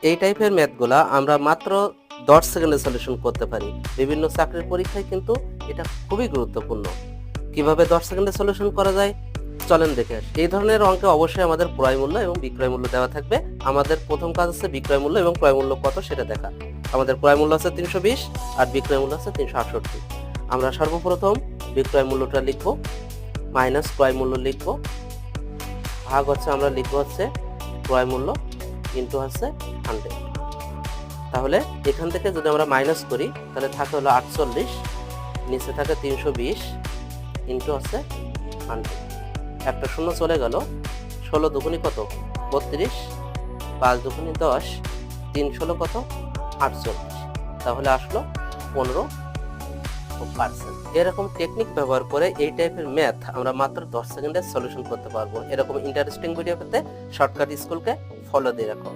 এই টাইপের ম্যাথগুলা আমরা মাত্র 10 সেকেন্ডে সলিউশন করতে পারি। বিভিন্ন চাকরির পরীক্ষায় কিন্তু এটা খুবই গুরুত্বপূর্ণ। কিভাবে 10 সেকেন্ডে সলিউশন করা যায় চলেন দেখে আসি। এই ধরনের অঙ্কে অবশ্যই আমাদের ক্রয় মূল্য এবং বিক্রয় মূল্য দেওয়া থাকবে। আমাদের প্রথম কাজ হচ্ছে বিক্রয় মূল্য এবং ক্রয় মূল্য কত সেটা দেখা। আমাদের ক্রয় মূল্য আছে 320 আর বিক্রয় মূল্য আছে 368। আমরা সর্বপ্রথম বিক্রয় মূল্যটা লিখব, মাইনাস ক্রয় মূল্য লিখব, ভাগ হচ্ছে আমরা লিখব হচ্ছে ক্রয় মূল্য ইনটু হচ্ছে 100। তাহলে এখান থেকে যদি আমরা মাইনাস করি তাহলে থাকে হলো 48, নিচে থাকে 320 ইনটু হচ্ছে 100। একটা শূন্য চলে গেল, 16 দুগুণি কত 32, 5 দুগুণি 10, 3 16 কত 48। তাহলে আসলো 15%। এরকম টেকনিক ব্যবহার করে এই টাইপের ম্যাথ আমরা মাত্র 10 সেকেন্ডে সলিউশন করতে পারবো। এরকম ইন্টারেস্টিং ভিডিও পেতে শর্টকাট স্কুলকে ফলো দিয়ে রাখো।